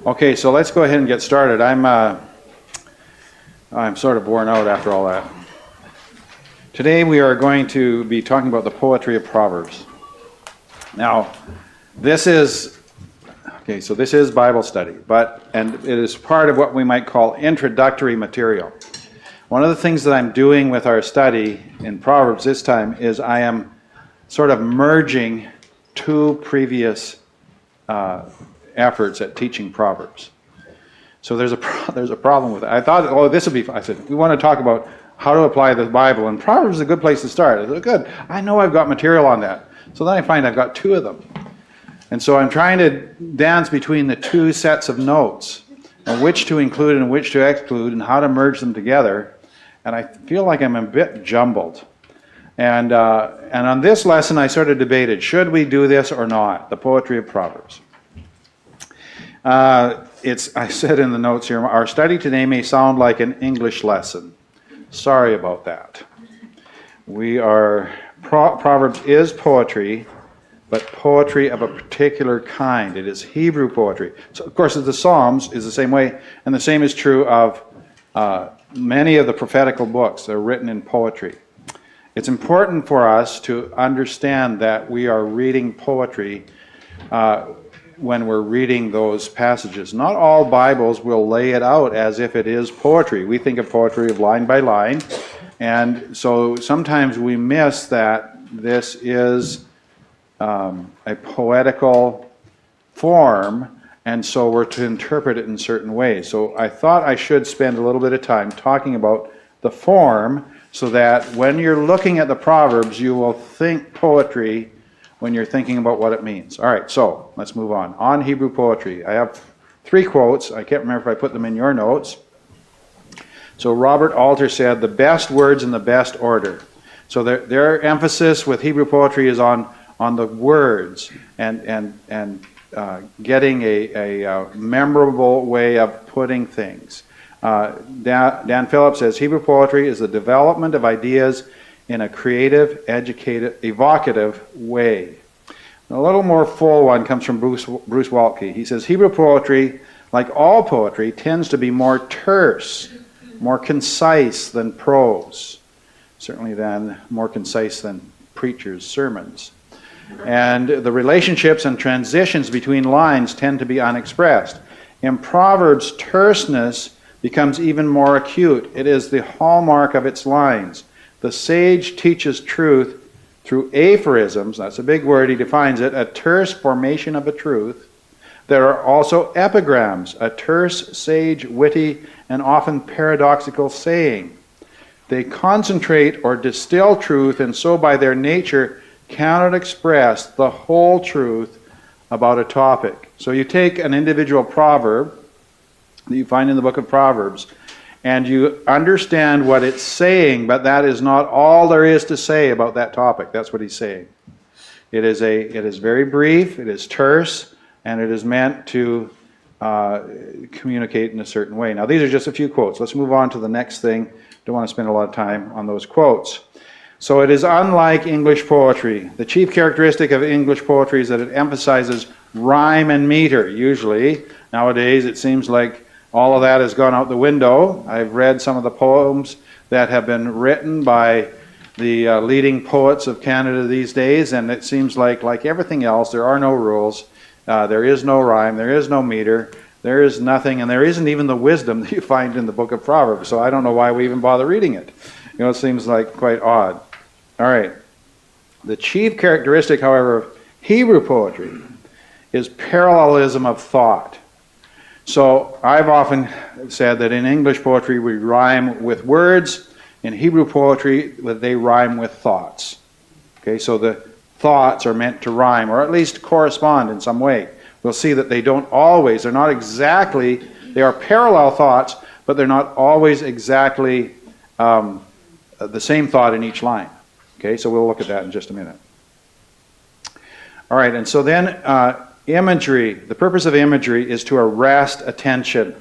Okay, so let's go ahead and get started. I'm sort of worn out after all that. Today we are going to be talking about the poetry of Proverbs. Now, this is Bible study, and it is part of what we might call introductory material. One of the things that I'm doing with our study in Proverbs this time is I am sort of merging two previous efforts at teaching Proverbs. So there's a problem with it. I thought, this would be fun. I said, we want to talk about how to apply the Bible, and Proverbs is a good place to start. I said, good, I know I've got material on that. So then I find I've got two of them. And so I'm trying to dance between the two sets of notes, and which to include and which to exclude, and how to merge them together. And I feel like I'm a bit jumbled. And on this lesson, I sort of debated, should we do this or not, the poetry of Proverbs? I said in the notes here, our study today may sound like an English lesson. Sorry about that. Proverbs is poetry, but poetry of a particular kind. It is Hebrew poetry. So, of course, the Psalms is the same way, and the same is true of many of the prophetical books that are written in poetry. It's important for us to understand that we are reading poetry when we're reading those passages. Not all Bibles will lay it out as if it is poetry. We think of poetry of line by line, and so sometimes we miss that this is a poetical form, and so we're to interpret it in certain ways. So I thought I should spend a little bit of time talking about the form so that when you're looking at the Proverbs, you will think poetry when you're thinking about what it means. All right, so let's move on. On Hebrew poetry, I have three quotes. I can't remember if I put them in your notes. So Robert Alter said, the best words in the best order. So their emphasis with Hebrew poetry is on the words and getting a memorable way of putting things. Dan Phillips says, Hebrew poetry is the development of ideas in a creative, educative, evocative way. A little more full one comes from Bruce Waltke. He says, Hebrew poetry, like all poetry, tends to be more terse, more concise than prose. Certainly then more concise than preachers' sermons. And the relationships and transitions between lines tend to be unexpressed. In Proverbs, terseness becomes even more acute. It is the hallmark of its lines. The sage teaches truth through aphorisms. That's a big word. He defines it. A terse formation of a truth. There are also epigrams, a terse, sage, witty, and often paradoxical saying. They concentrate or distill truth, and so by their nature cannot express the whole truth about a topic. So you take an individual proverb that you find in the book of Proverbs, and you understand what it's saying, but that is not all there is to say about that topic. That's what he's saying. It is very brief, it is terse, and it is meant to communicate in a certain way. Now, these are just a few quotes. Let's move on to the next thing. Don't want to spend a lot of time on those quotes. So it is unlike English poetry. The chief characteristic of English poetry is that it emphasizes rhyme and meter, usually. Nowadays, it seems like all of that has gone out the window. I've read some of the poems that have been written by the leading poets of Canada these days, and it seems like everything else, there are no rules. There is no rhyme, there is no meter, there is nothing, and there isn't even the wisdom that you find in the book of Proverbs. So I don't know why we even bother reading it. It seems like quite odd. All right. The chief characteristic, however, of Hebrew poetry is parallelism of thought. So I've often said that in English poetry we rhyme with words. In Hebrew poetry, they rhyme with thoughts. Okay, so the thoughts are meant to rhyme, or at least correspond in some way. We'll see that they don't always, they are parallel thoughts, but they're not always exactly the same thought in each line. Okay, so we'll look at that in just a minute. All right, and so then imagery, the purpose of imagery is to arrest attention.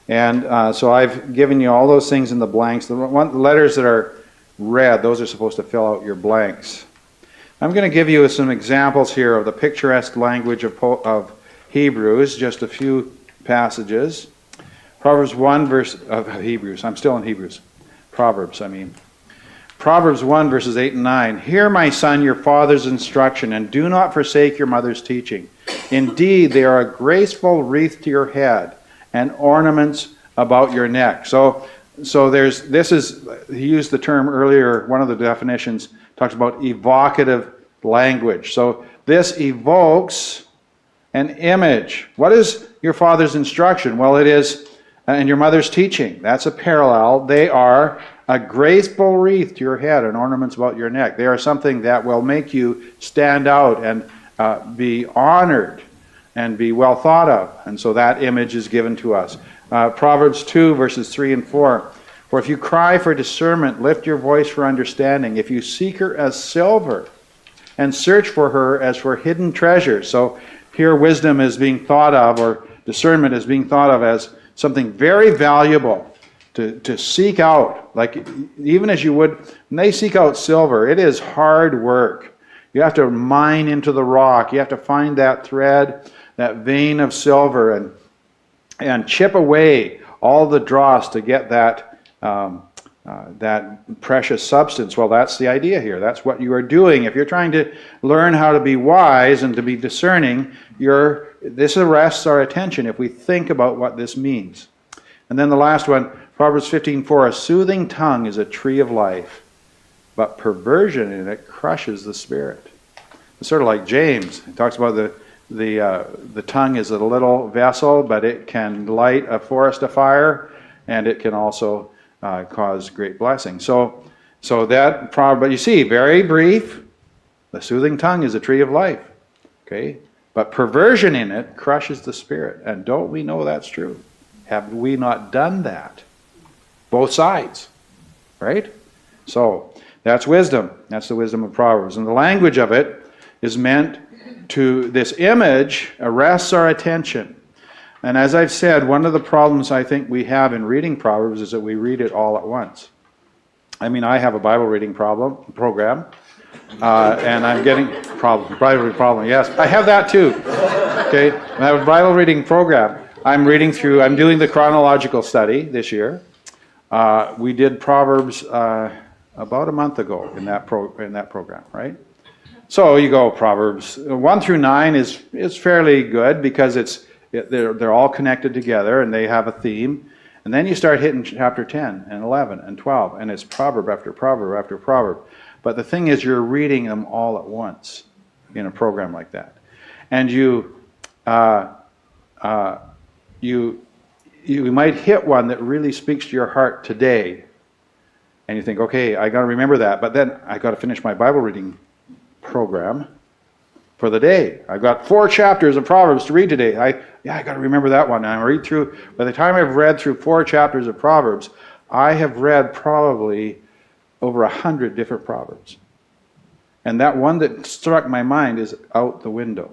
And so I've given you all those things in the blanks. The letters that are red, those are supposed to fill out your blanks. I'm going to give you some examples here of the picturesque language of Hebrews, just a few passages. Proverbs 1 verse of Hebrews. I'm still in Hebrews. Proverbs, I mean. Proverbs 1 verses 8 and 9. Hear, my son, your father's instruction, and do not forsake your mother's teaching. Indeed, they are a graceful wreath to your head and ornaments about your neck. So he used the term earlier, one of the definitions talks about evocative language. So this evokes an image. What is your father's instruction? Well, it is, and your mother's teaching. That's a parallel. They are a graceful wreath to your head and ornaments about your neck. They are something that will make you stand out and be honored and be well thought of. And so that image is given to us. Proverbs 2 verses 3 and 4. For if you cry for discernment, lift your voice for understanding. If you seek her as silver and search for her as for hidden treasure. So here wisdom is being thought of, or discernment is being thought of as something very valuable to seek out. Like even as you would, when they seek out silver, it is hard work. You have to mine into the rock. You have to find that thread, that vein of silver, and chip away all the dross to get that precious substance. Well, that's the idea here. That's what you are doing. If you're trying to learn how to be wise and to be discerning, this arrests our attention if we think about what this means. And then the last one, Proverbs 15:4, a soothing tongue is a tree of life, but perversion in it crushes the spirit. It's sort of like James. He talks about the tongue is a little vessel, but it can light a forest afire, and it can also cause great blessing. So that proverb, but you see, very brief. The soothing tongue is a tree of life. Okay, but perversion in it crushes the spirit. And don't we know that's true? Have we not done that? Both sides, right? So that's wisdom. That's the wisdom of Proverbs. And the language of it is meant to, this image arrests our attention. And as I've said, one of the problems I think we have in reading Proverbs is that we read it all at once. I mean, I have a Bible reading program, and I'm getting Bible reading problem. Yes, I have that too. Okay, I have a Bible reading program. I'm doing the chronological study this year. We did Proverbs about a month ago in that program, right? So you go Proverbs 1 through 9 is fairly good because they're all connected together and they have a theme. And then you start hitting chapter 10 and 11 and 12, and it's proverb after proverb after proverb. But the thing is, you're reading them all at once in a program like that, and you might hit one that really speaks to your heart today, and you think, okay, I got to remember that, but then I got to finish my Bible reading program for the day. I've got 4 chapters of Proverbs to read today. I got to remember that one. And I read through. By the time I've read through 4 chapters of Proverbs, I have read probably over 100 different Proverbs. And that one that struck my mind is out the window.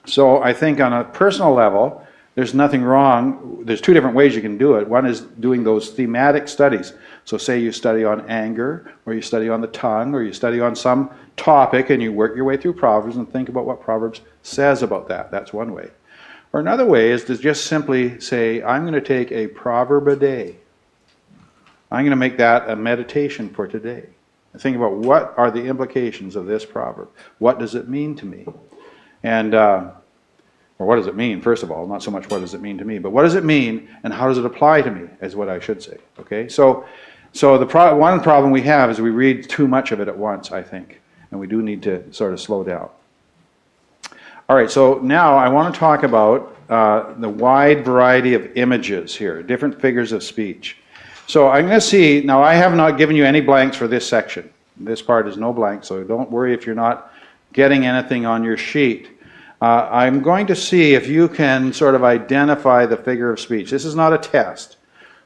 So I think on a personal level, there's nothing wrong. There's 2 different ways you can do it. One is doing those thematic studies. So say you study on anger, or you study on the tongue, or you study on some topic, and you work your way through Proverbs and think about what Proverbs says about that. That's one way. Or another way is to just simply say, I'm going to take a proverb a day. I'm going to make that a meditation for today. And think about what are the implications of this proverb. What does it mean to me? And or what does it mean, first of all? Not so much what does it mean to me, but what does it mean and how does it apply to me, is what I should say. Okay, so one problem we have is we read too much of it at once, I think, and we do need to sort of slow down. All right, so now I want to talk about the wide variety of images here, different figures of speech. So I'm going to see, now I have not given you any blanks for this section. This part is no blank, so don't worry if you're not getting anything on your sheet. I'm going to see if you can sort of identify the figure of speech. This is not a test,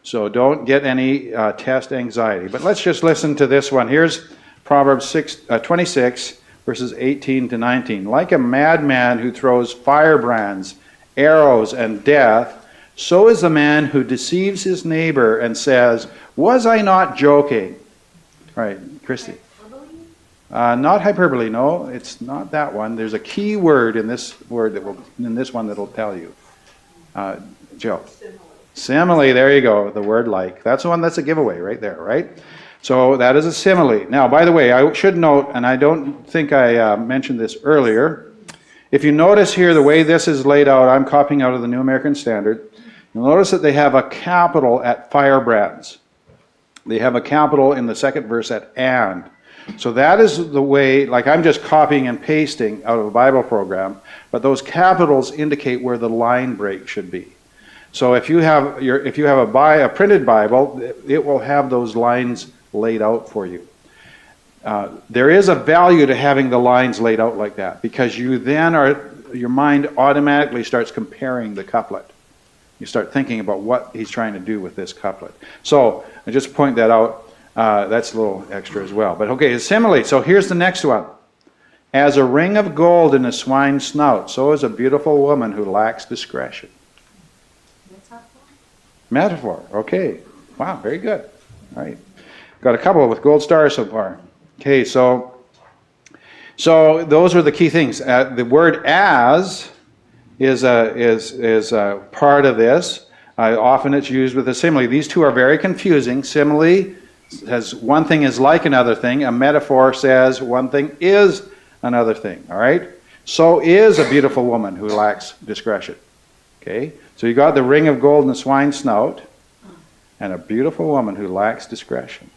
so don't get any test anxiety. But let's just listen to this one. Here's Proverbs 26, verses 18 to 19. Like a madman who throws firebrands, arrows, and death, so is the man who deceives his neighbor and says, was I not joking? Right, Christy. Not hyperbole, no, it's not that one. There's a key word in this one that'll tell you. Jill? Simile, there you go, the word like. That's the one that's a giveaway right there, right? So that is a simile. Now, by the way, I should note, and I don't think I mentioned this earlier, if you notice here the way this is laid out, I'm copying out of the New American Standard, you'll notice that they have a capital at firebrands. They have a capital in the second verse at and. So that is the way, like I'm just copying and pasting out of a Bible program, but those capitals indicate where the line break should be. So if you have a printed Bible, it will have those lines laid out for you. There is a value to having the lines laid out like that, because your mind automatically starts comparing the couplet. You start thinking about what he's trying to do with this couplet. So I just point that out. That's a little extra as well. But okay, it's simile. So here's the next one. As a ring of gold in a swine's snout, so is a beautiful woman who lacks discretion. Metaphor. Okay. Wow, very good. All right. Got a couple with gold stars so far. Okay, so those are the key things. The word as is a part of this. Often it's used with a simile. These two are very confusing. Simile says one thing is like another thing. A metaphor says one thing is another thing. All right? So is a beautiful woman who lacks discretion. Okay? So you got the ring of gold in the swine's snout and a beautiful woman who lacks discretion.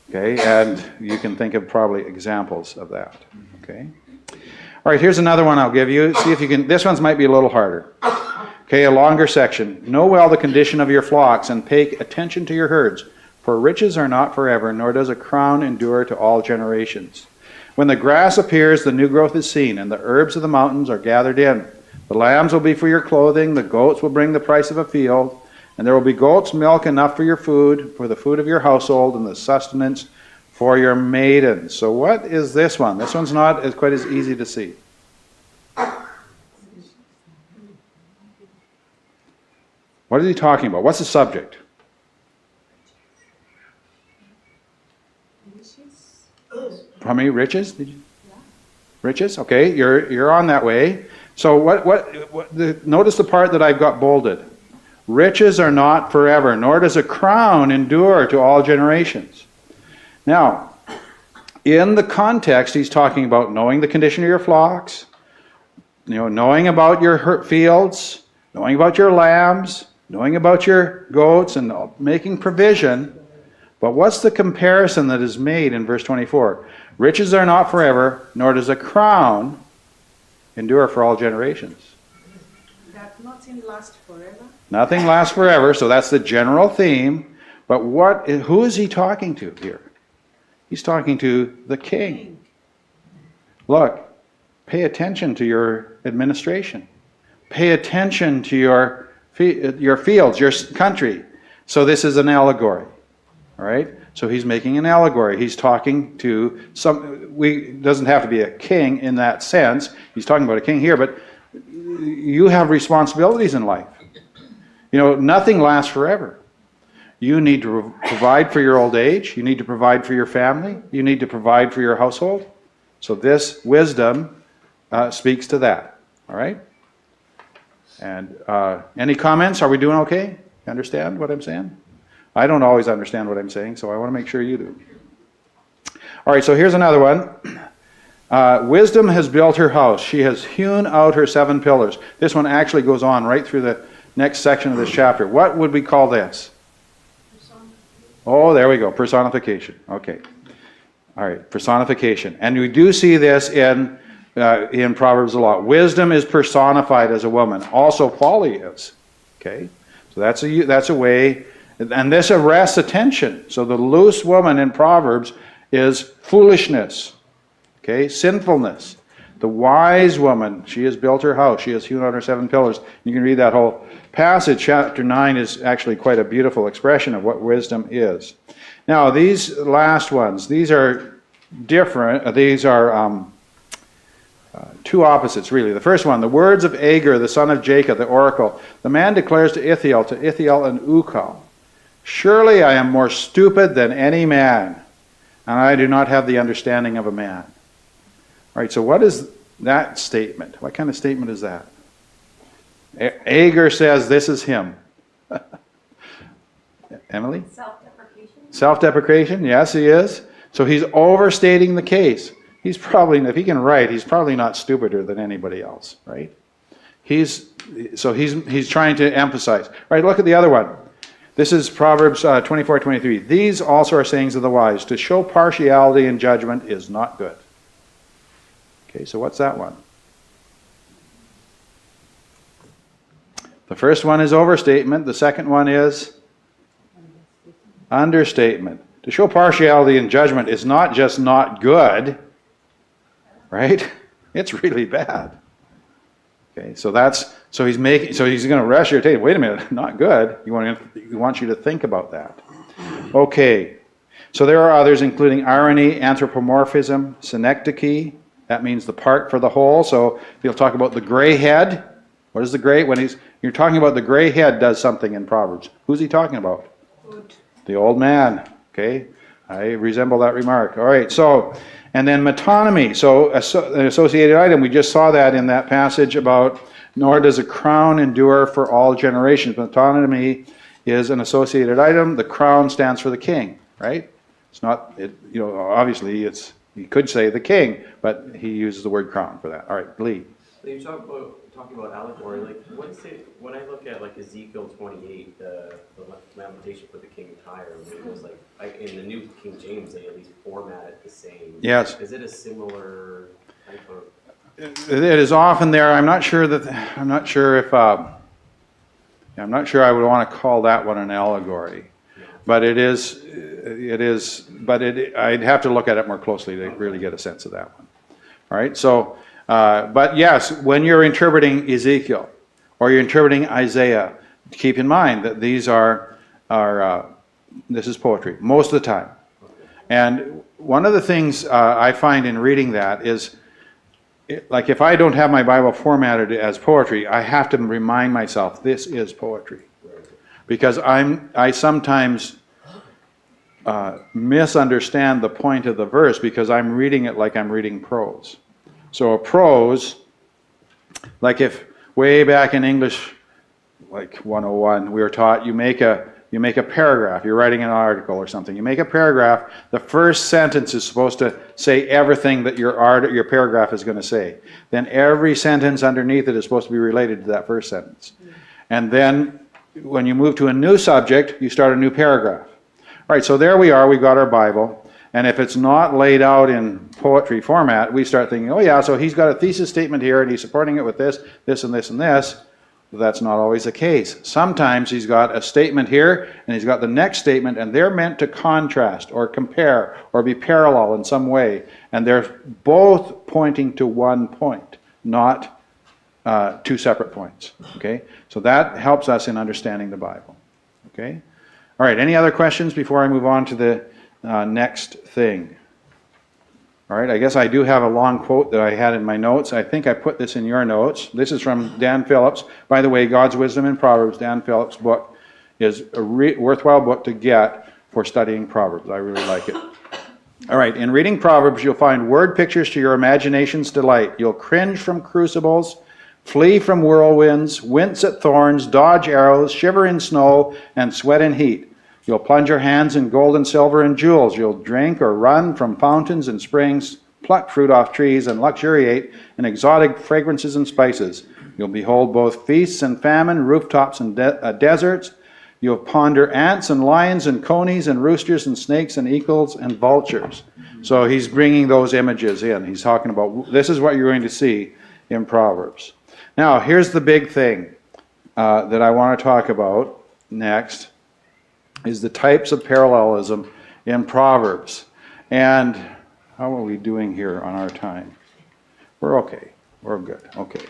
Okay? And you can think of probably examples of that. Okay? All right, here's another one I'll give you. See if you can. This one's might be a little harder. Okay, a longer section. Know well the condition of your flocks and pay attention to your herds, for riches are not forever, nor does a crown endure to all generations. When the grass appears, the new growth is seen, and the herbs of the mountains are gathered in. The lambs will be for your clothing, the goats will bring the price of a field, and there will be goat's milk enough for your food, for the food of your household, and the sustenance for your maidens. So what is this one? This one's not quite as easy to see. What is he talking about? What's the subject? How many riches? Did you? Yeah. Riches? Okay, you're on that way. So notice the part that I've got bolded. Riches are not forever, nor does a crown endure to all generations. Now, in the context, he's talking about knowing the condition of your flocks, knowing about your fields, knowing about your lambs, knowing about your goats, and making provision. But what's the comparison that is made in verse 24? Riches are not forever, nor does a crown endure for all generations. That nothing lasts forever? Nothing lasts forever, so that's the general theme. But who is he talking to here? He's talking to the king. Look, pay attention to your administration. Pay attention to your fields, your country. So this is an allegory. All right? So he's making an allegory. He's talking to doesn't have to be a king in that sense. He's talking about a king here, but you have responsibilities in life. Nothing lasts forever. You need to provide for your old age. You need to provide for your family. You need to provide for your household. So this wisdom speaks to that. All right? And any comments? Are we doing okay? Understand what I'm saying? I don't always understand what I'm saying, so I want to make sure you do. All right, so here's another one. Wisdom has built her house. She has hewn out her 7 pillars. This one actually goes on right through the next section of this chapter. What would we call this? Oh, there we go. Personification. Okay. All right, personification. And we do see this in Proverbs a lot. Wisdom is personified as a woman. Also, folly is. Okay? So that's a way. And this arrests attention. So the loose woman in Proverbs is foolishness. Okay? Sinfulness. The wise woman, she has built her house. She has hewn out her 7 pillars. You can read that whole passage. Chapter 9 is actually quite a beautiful expression of what wisdom is. Now, these last ones, these are different. These are two opposites, really. The first one, the words of Agur, the son of Jacob, the oracle. The man declares to Ithiel and Ukal, surely I am more stupid than any man, and I do not have the understanding of a man. All right, so what is that statement? What kind of statement is that? Agur says this is him. Emily? Self-deprecation. Self-deprecation, yes, he is. So he's overstating the case. He's probably, if he can write, he's probably not stupider than anybody else, right? He's trying to emphasize. Right, look at the other one. This is Proverbs 24:23. These also are sayings of the wise. To show partiality in judgment is not good. Okay, so what's that one? The first one is overstatement. The second one is understatement. To show partiality in judgment is not just not good, right? It's really bad. Okay, so he's going to rush your attention. Wait a minute, not good. He wants you to think about that. Okay, so there are others, including irony, anthropomorphism, synecdoche. That means the part for the whole. So he'll talk about the gray head. What is the gray? You're talking about the gray head does something in Proverbs. Who's he talking about? Good. The old man. Okay, I resemble that remark. All right, so, and then metonymy. So an associated item, we just saw that in that passage about, nor does a crown endure for all generations. Metonymy is an associated item. The crown stands for the king, right? It's not, obviously you could say the king, but he uses the word crown for that. All right, Lee. You talking about allegory, like when I look at like Ezekiel 28, the lamentation for the king of Tyre, it was like in the New King James they at least format it the same. Yes. Is it a similar type of? It is often there. I'm not sure I would want to call that one an allegory, but it is. I'd have to look at it more closely to really get a sense of that one. All right. So. But yes, when you're interpreting Ezekiel or you're interpreting Isaiah, keep in mind that these this is poetry most of the time. And one of the things I find in reading that is, like if I don't have my Bible formatted as poetry, I have to remind myself this is poetry, because I sometimes misunderstand the point of the verse because I'm reading it like I'm reading prose. So a prose, like if way back in English, like 101, we were taught you make a paragraph. You're writing an article or something. You make a paragraph. The first sentence is supposed to say everything that your paragraph is going to say. Then every sentence underneath it is supposed to be related to that first sentence. And then when you move to a new subject, you start a new paragraph. All right, so there we are. We've got our Bible. And if it's not laid out in poetry format, we start thinking, oh yeah, so he's got a thesis statement here and he's supporting it with this, this, and this, and this. But that's not always the case. Sometimes he's got a statement here and he's got the next statement, and they're meant to contrast or compare or be parallel in some way. And they're both pointing to one point, not two separate points. Okay? So that helps us in understanding the Bible. Okay? All right, any other questions before I move on to the next thing? All right, I guess I do have a long quote that I had in my notes. I think I put this in your notes. This is from Dan Phillips. By the way, God's Wisdom in Proverbs, Dan Phillips' book, is a worthwhile book to get for studying Proverbs. I really like it. All right, in reading Proverbs, you'll find word pictures to your imagination's delight. You'll cringe from crucibles, flee from whirlwinds, wince at thorns, dodge arrows, shiver in snow, and sweat in heat. You'll plunge your hands in gold and silver and jewels. You'll drink or run from fountains and springs, pluck fruit off trees, and luxuriate in exotic fragrances and spices. You'll behold both feasts and famine, rooftops and deserts. You'll ponder ants and lions and conies and roosters and snakes and eagles and vultures. So he's bringing those images in. He's talking about, this is what you're going to see in Proverbs. Now, here's the big thing that I want to talk about next, is the types of parallelism in Proverbs. And how are we doing here on our time? We're okay. We're good. Okay.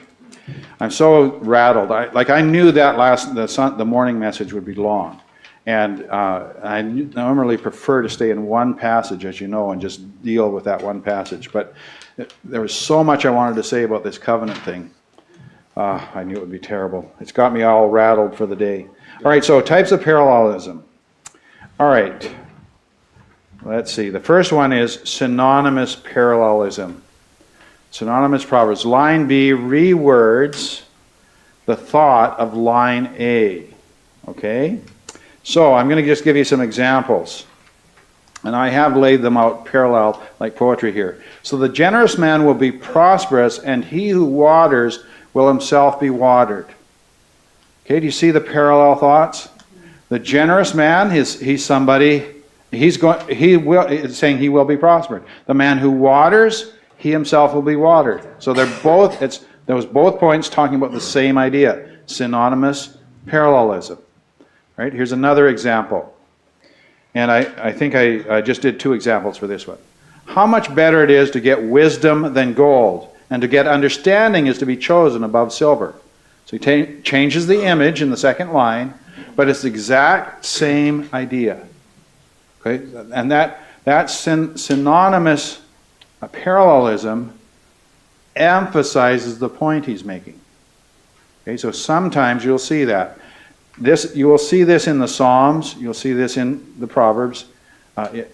I'm so rattled. I knew that the morning message would be long. And I normally prefer to stay in one passage, as you know, and just deal with that one passage. But there was so much I wanted to say about this covenant thing. I knew it would be terrible. It's got me all rattled for the day. All right, so types of parallelism. All right, let's see. The first one is synonymous parallelism. Synonymous proverbs. Line B rewords the thought of line A. Okay? So I'm going to just give you some examples. And I have laid them out parallel like poetry here. So the generous man will be prosperous, and he who waters will himself be watered. Okay, do you see the parallel thoughts? The generous man, he's somebody, it's saying he will be prospered. The man who waters, he himself will be watered. So those both points talking about the same idea, synonymous parallelism. Right? Here's another example. And I think I just did 2 examples for this one. How much better it is to get wisdom than gold, and to get understanding is to be chosen above silver. So he changes the image in the second line, but it's the exact same idea. Okay? And that synonymous parallelism emphasizes the point he's making. Okay? So sometimes you'll see that. You will see this in the Psalms, you'll see this in the Proverbs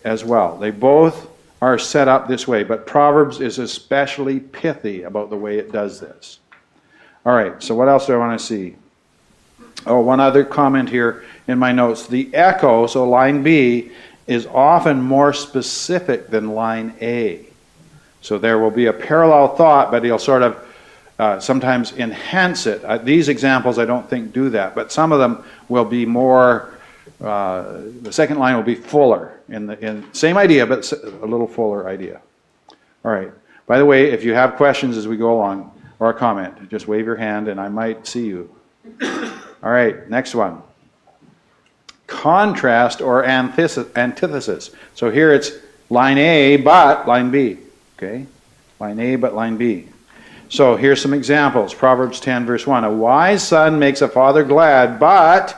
as well. They both are set up this way, but Proverbs is especially pithy about the way it does this. All right, so what else do I want to see? Oh, one other comment here in my notes. The echo, so line B, is often more specific than line A. So there will be a parallel thought, but he'll sort of sometimes enhance it. These examples I don't think do that, but some of them will be more, the second line will be fuller, in same idea, but a little fuller idea. All right. By the way, if you have questions as we go along, or a comment, just wave your hand and I might see you. All right, next one. Contrast or antithesis. So here it's line A, but line B. Okay? Line A, but line B. So here's some examples. Proverbs 10, verse 1. A wise son makes a father glad, but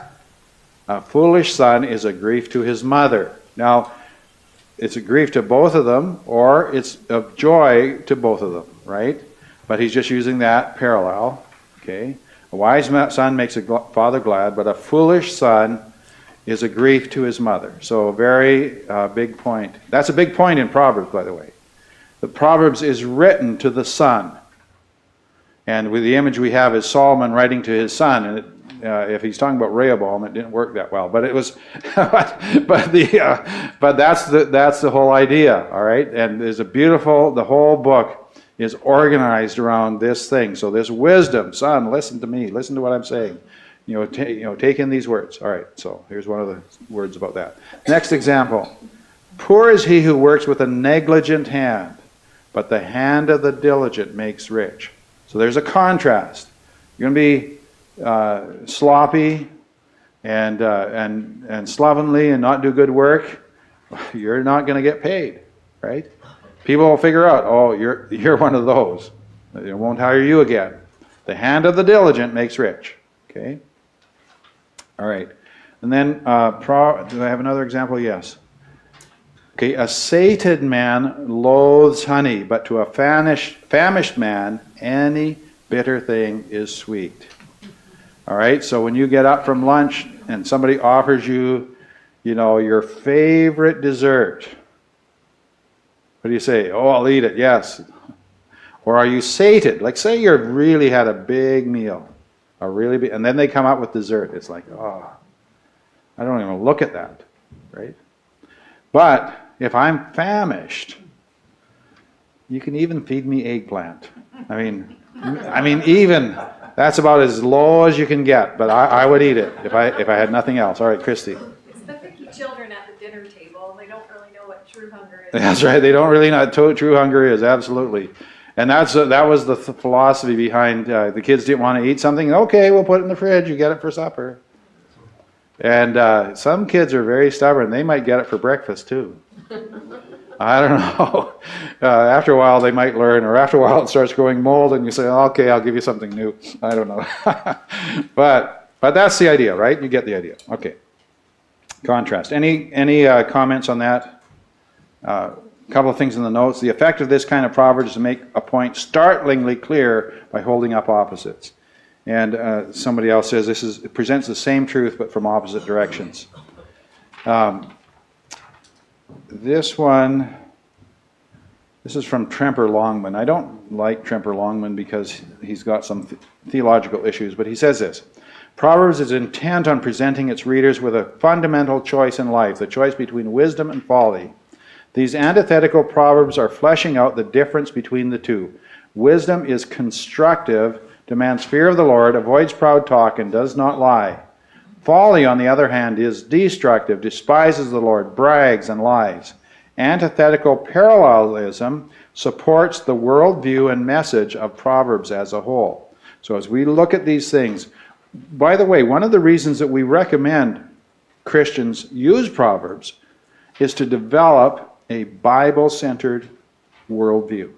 a foolish son is a grief to his mother. Now, it's a grief to both of them, or it's of joy to both of them, right? But he's just using that parallel. Okay? A wise son makes a father glad, but a foolish son is a grief to his mother. So a very big point. That's a big point in Proverbs, by the way. The Proverbs is written to the son. And with the image we have is Solomon writing to his son, and if he's talking about Rehoboam, it didn't work that well. But it was, but that's the whole idea. All right, and there's the whole book is organized around this thing. So this wisdom, son, listen to me, listen to what I'm saying. Take in these words. All right. So here's one of the words about that. Next example: poor is he who works with a negligent hand, but the hand of the diligent makes rich. So there's a contrast. You're going to be sloppy and slovenly and not do good work. You're not going to get paid, right? People will figure out, oh, you're one of those. They won't hire you again. The hand of the diligent makes rich. Okay. All right. And then, do I have another example? Yes. Okay, a sated man loathes honey, but to a famished man, any bitter thing is sweet. All right, so when you get up from lunch and somebody offers you, your favorite dessert, what do you say? Oh, I'll eat it, yes. Or are you sated? Like, say you've really had a big meal, and then they come up with dessert. It's like, oh, I don't even look at that, right? But if I'm famished, you can even feed me eggplant. I mean, even that's about as low as you can get. But I would eat it if I had nothing else. All right, Christy. It's the picky children at the dinner table. They don't really know what true hunger is. That's right. They don't really know what true hunger is. Absolutely. And that was the philosophy behind the kids didn't want to eat something. Okay, we'll put it in the fridge. You get it for supper. And some kids are very stubborn. They might get it for breakfast too. I don't know. After a while they might learn, or after a while it starts growing mold and you say, okay, I'll give you something new. I don't know. But that's the idea, right? You get the idea. Okay. Contrast. Any comments on that? A couple of things in the notes. The effect of this kind of proverb is to make a point startlingly clear by holding up opposites. And somebody else says it presents the same truth but from opposite directions. This one, This is from Tremper Longman. I don't like Tremper Longman because he's got some theological issues, but he says this. Proverbs is intent on presenting its readers with a fundamental choice in life, the choice between wisdom and folly. These antithetical proverbs are fleshing out the difference between the two. Wisdom is constructive, demands fear of the Lord, avoids proud talk, and does not lie. Folly, on the other hand, is destructive, despises the Lord, brags, and lies. Antithetical parallelism supports the worldview and message of Proverbs as a whole. So as we look at these things, by the way, one of the reasons that we recommend Christians use Proverbs is to develop a Bible-centered worldview,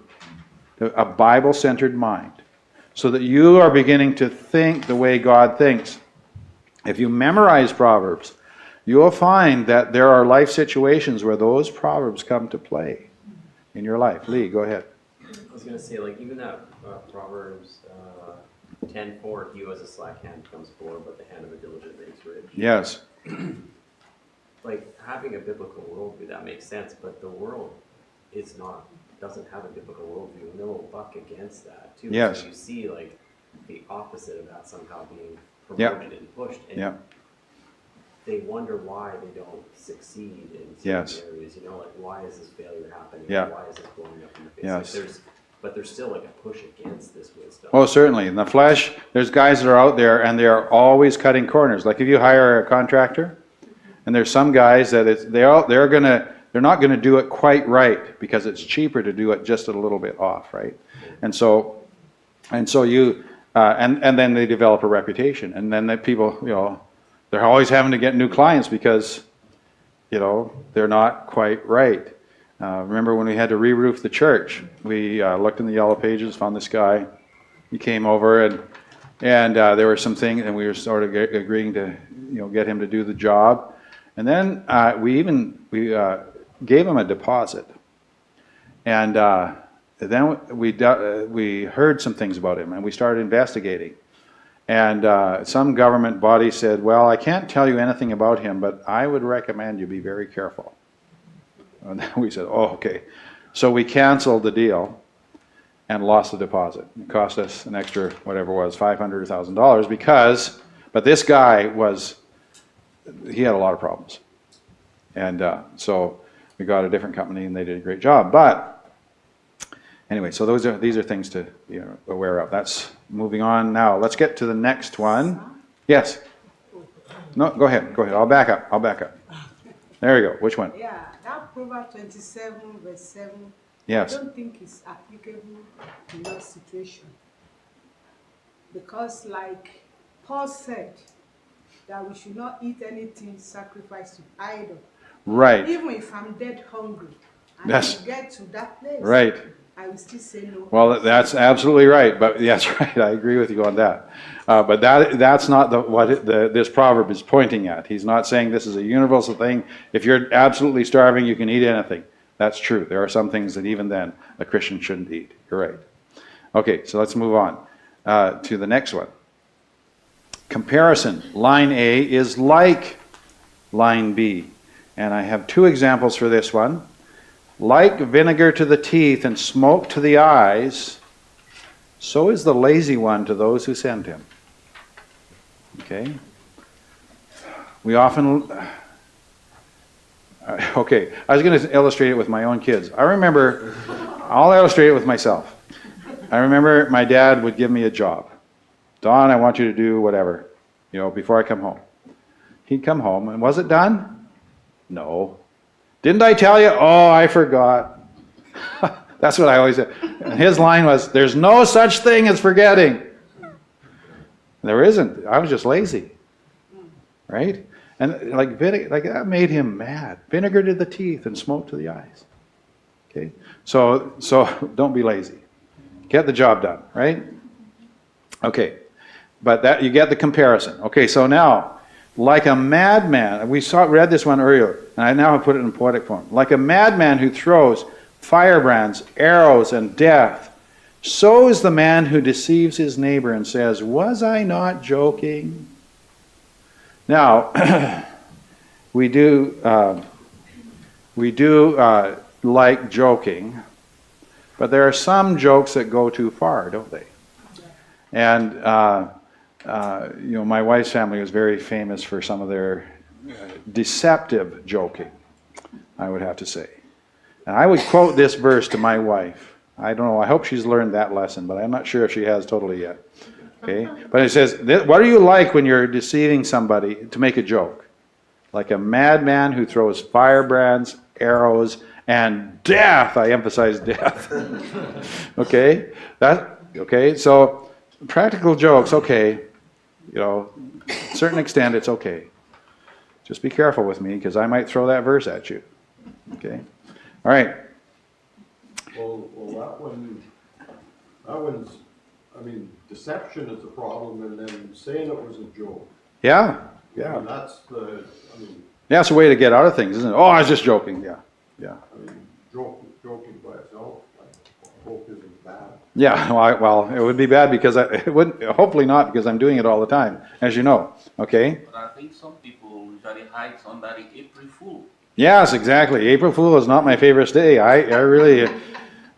a Bible-centered mind, so that you are beginning to think the way God thinks. If you memorize Proverbs, you will find that there are life situations where those Proverbs come to play in your life. Lee, go ahead. I was going to say, like, even that Proverbs 10:4, he who has a slack hand becomes poor, but the hand of a diligent makes rich. Yes. Like, having a biblical worldview, that makes sense, but the world doesn't have a biblical worldview. And they'll buck against that, too. Yes. So you see, like, the opposite of that somehow being Yep. promoted and pushed. And Yep. they wonder why they don't succeed in Yes. certain areas. You know, like, why is this failure happening? Yeah. Why is this blowing up in the face? Yes. Like, but there's still, like, a push against this wisdom. Oh, certainly. In the flesh, there's guys that are out there and they're always cutting corners. Like if you hire a contractor, and there's some guys that they're not gonna do it quite right because it's cheaper to do it just a little bit off, right? And so you and then they develop a reputation, and then the people, they're always having to get new clients because they're not quite right. Remember when we had to re-roof the church? We looked in the yellow pages, found this guy. He came over and there were some things, and we were sort of agreeing to get him to do the job. And then we gave him a deposit, and then we heard some things about him, and we started investigating. And some government body said, "Well, I can't tell you anything about him, but I would recommend you be very careful." And we said, "Oh, okay." So we canceled the deal and lost the deposit. It cost us an extra, whatever it was, $500 or $1,000 but this guy he had a lot of problems. And so we got a different company and they did a great job. But anyway, so these are things to be aware of. That's moving on now. Let's get to the next one. Yes? No, go ahead. I'll back up. There we go. Which one? Yeah, that Proverbs 27 verse 7. Yes. I don't think it's applicable in that situation. Because like Paul said, that we should not eat anything sacrificed to idol. Right. Even if I'm dead hungry, and That's I get to that place, right. I will still say no. Well, that's absolutely right. But that's right. I agree with you on that. But that's not what this proverb is pointing at. He's not saying this is a universal thing. If you're absolutely starving, you can eat anything. That's true. There are some things that even then a Christian shouldn't eat. You're right. Okay, so let's move on to the next one. Comparison. Line A is like line B. And I have two examples for this one. Like vinegar to the teeth and smoke to the eyes, so is the lazy one to those who send him. Okay? We often... Okay, I was going to illustrate it with my own kids. I'll illustrate it with myself. I remember my dad would give me a job. Don, I want you to do whatever, before I come home. He'd come home, and was it done? No. Didn't I tell you? Oh, I forgot. That's what I always said. And his line was, there's no such thing as forgetting. There isn't. I was just lazy. Right? And like that made him mad. Vinegar to the teeth and smoke to the eyes. Okay? So don't be lazy. Get the job done, right? Okay. But that you get the comparison. Okay, so now, like a madman, read this one earlier, and I now have put it in poetic form. Like a madman who throws firebrands, arrows, and death, so is the man who deceives his neighbor and says, "Was I not joking?" Now, we do like joking, But there are some jokes that go too far, don't they? And my wife's family was very famous for some of their deceptive joking, I would have to say. And I would quote this verse to my wife. I don't know, I hope she's learned that lesson, but I'm not sure if she has totally yet. Okay? But it says, what are you like when you're deceiving somebody to make a joke? Like a madman who throws firebrands, arrows, and death. I emphasize death. Okay? Okay, so practical jokes, okay. To a certain extent, it's okay. Just be careful with me, because I might throw that verse at you. Okay? All right. Well, that one's, deception is the problem, and then saying it was a joke. Yeah. I mean, that's the, Yeah, it's a way to get out of things, isn't it? Oh, I was just joking. Yeah. joking by itself, joke isn't bad. Yeah, well, it would be bad because it wouldn't, hopefully not, because I'm doing it all the time, as you know. Okay? But I think some people usually hide on that April Fool. Yes, exactly. April Fool is not my favorite day. I really,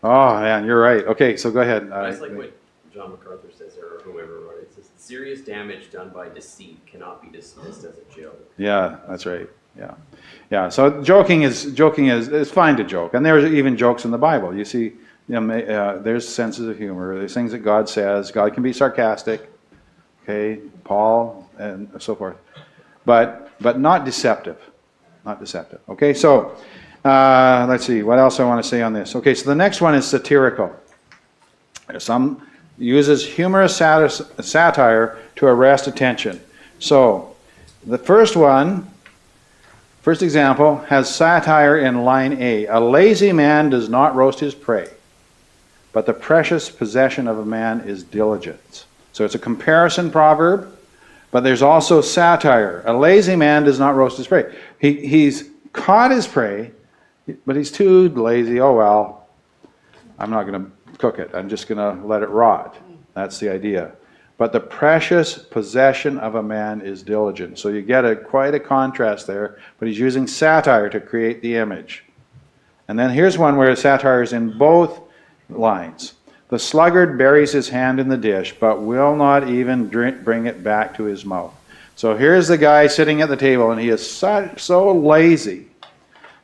oh man, you're right. Okay, so go ahead. But it's like what John MacArthur says, or whoever wrote it. It says, serious damage done by deceit cannot be dismissed as a joke. Yeah, that's right. Yeah. So joking is it's fine to joke, and there's even jokes in the Bible. You see, there's senses of humor. There's things that God says. God can be sarcastic. Okay, Paul and so forth, but not deceptive. Not deceptive. Okay, so let's see what else I want to say on this. Okay, so the next one is satirical. Some uses humorous satire to arrest attention. So the first example has satire in line A. A lazy man does not roast his prey, but the precious possession of a man is diligence. So it's a comparison proverb, but there's also satire. A lazy man does not roast his prey. He's caught his prey, but he's too lazy. Oh, well, I'm not going to cook it. I'm just going to let it rot. That's the idea. But the precious possession of a man is diligent. So you get quite a contrast there, but he's using satire to create the image. And then here's one where satire is in both lines. The sluggard buries his hand in the dish, but will not even bring it back to his mouth. So here's the guy sitting at the table, and he is so lazy.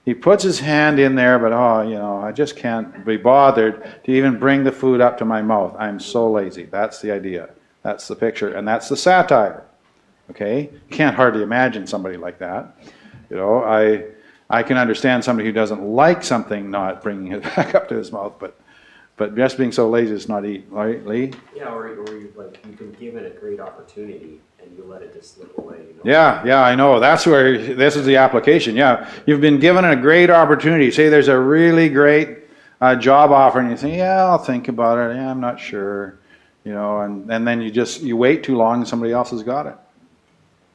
He puts his hand in there, but I just can't be bothered to even bring the food up to my mouth. I'm so lazy. That's the idea. That's the picture, and that's the satire. Okay? You can't hardly imagine somebody like that. I can understand somebody who doesn't like something not bringing it back up to his mouth, but just being so lazy is not eat, right, Lee? Yeah, or you've been given a great opportunity and you let it just slip away. Yeah, I know. That's where this is the application. Yeah, you've been given a great opportunity. Say there's a really great job offer, and you think, yeah, I'll think about it. Yeah, I'm not sure. And then you wait too long and somebody else has got it.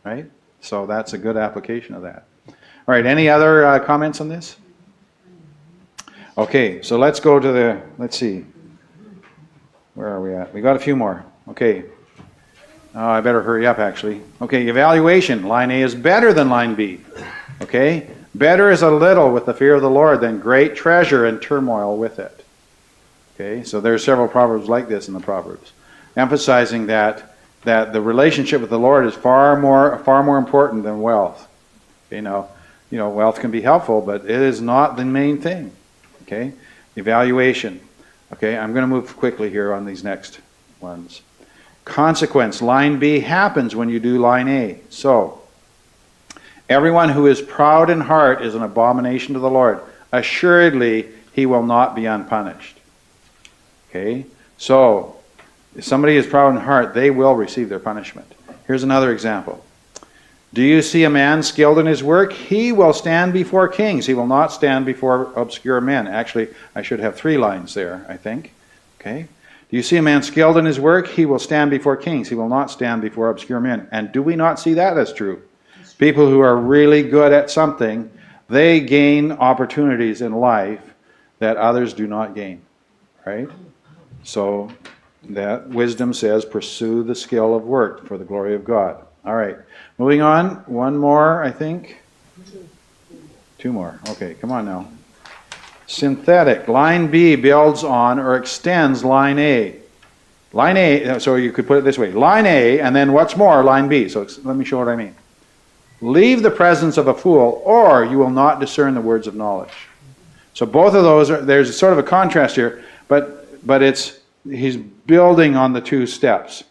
Right? So that's a good application of that. All right, any other comments on this? Okay, so let's go to let's see. Where are we at? We got a few more. Okay. I better hurry up, actually. Okay, evaluation. Line A is better than line B. Okay? Better is a little with the fear of the Lord than great treasure and turmoil with it. Okay, so there are several proverbs like this in the Proverbs, emphasizing that the relationship with the Lord is far more important than wealth. Okay, now, wealth can be helpful, but it is not the main thing. Okay, evaluation. Okay, I'm going to move quickly here on these next ones. Consequence. Line B happens when you do line A. So, everyone who is proud in heart is an abomination to the Lord. Assuredly, he will not be unpunished. Okay, so if somebody is proud in heart, they will receive their punishment. Here's another example. Do you see a man skilled in his work? He will stand before kings. He will not stand before obscure men. Actually, I should have 3 lines there, I think. Okay. Do you see a man skilled in his work? He will stand before kings. He will not stand before obscure men. And do we not see that as true? People who are really good at something, they gain opportunities in life that others do not gain. Right? So that wisdom says, pursue the skill of work for the glory of God. All right. Moving on. One more, I think. 2 more. Okay, come on now. Synthetic. Line B builds on or extends line A. Line A, so you could put it this way. Line A, and then what's more, line B. So let me show what I mean. Leave the presence of a fool, or you will not discern the words of knowledge. So both of those, there's sort of a contrast here, but he's building on the two steps.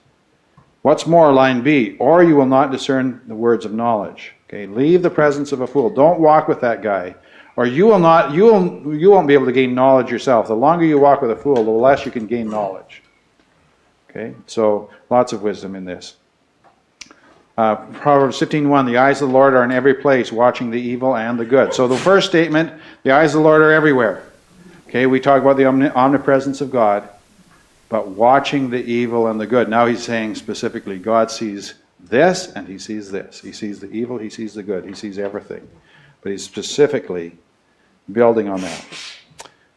What's more, line B, or you will not discern the words of knowledge. Okay, leave the presence of a fool. Don't walk with that guy, or you won't be able to gain knowledge yourself. The longer you walk with a fool, the less you can gain knowledge. Okay, so lots of wisdom in this. Proverbs 15:1, the eyes of the Lord are in every place, watching the evil and the good. So the first statement, the eyes of the Lord are everywhere. Okay, we talk about the omnipresence of God, but watching the evil and the good. Now he's saying specifically, God sees this and he sees this. He sees the evil, he sees the good, he sees everything. But he's specifically building on that.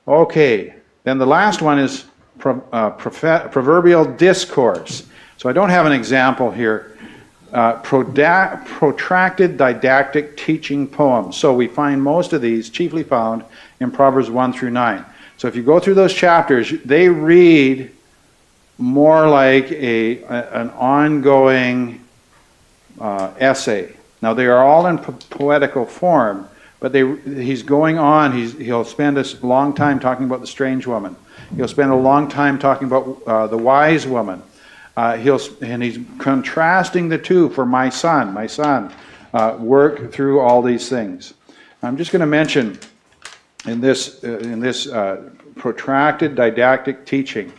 Okay, then the last one is proverbial discourse. So I don't have an example here. Protracted didactic teaching poems. So we find most of these chiefly found in Proverbs 1 through 9. So if you go through those chapters, they read more like an ongoing essay. Now they are all in poetical form, but he's going on. He'll spend a long time talking about the strange woman. He'll spend a long time talking about the wise woman. And he's contrasting the two for my son. Work through all these things. I'm just going to mention in this protracted didactic teaching,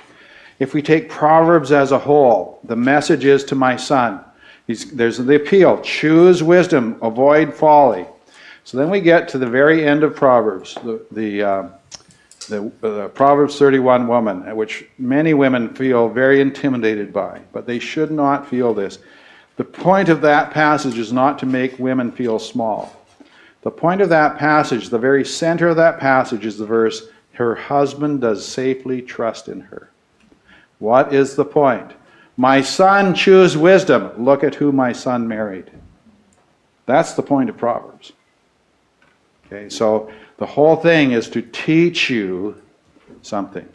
if we take Proverbs as a whole, the message is to my son. There's the appeal: choose wisdom, avoid folly. So then we get to the very end of Proverbs, the Proverbs 31 woman, which many women feel very intimidated by, but they should not feel this. The point of that passage is not to make women feel small. The point of that passage, the very center of that passage, is the verse, her husband does safely trust in her. What is the point? My son, choose wisdom. Look at who my son married. That's the point of Proverbs. Okay, so the whole thing is to teach you something.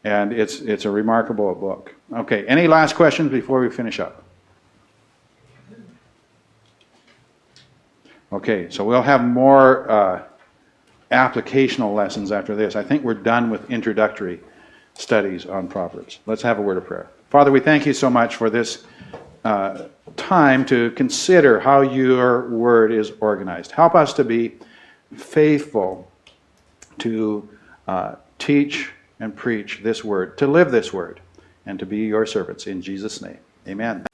And it's a remarkable book. Okay, any last questions before we finish up? Okay, so we'll have more applicational lessons after this. I think we're done with introductory studies on Proverbs. Let's have a word of prayer. Father, we thank you so much for this time to consider how your word is organized. Help us to be faithful to teach and preach this word, to live this word, and to be your servants. In Jesus' name, amen.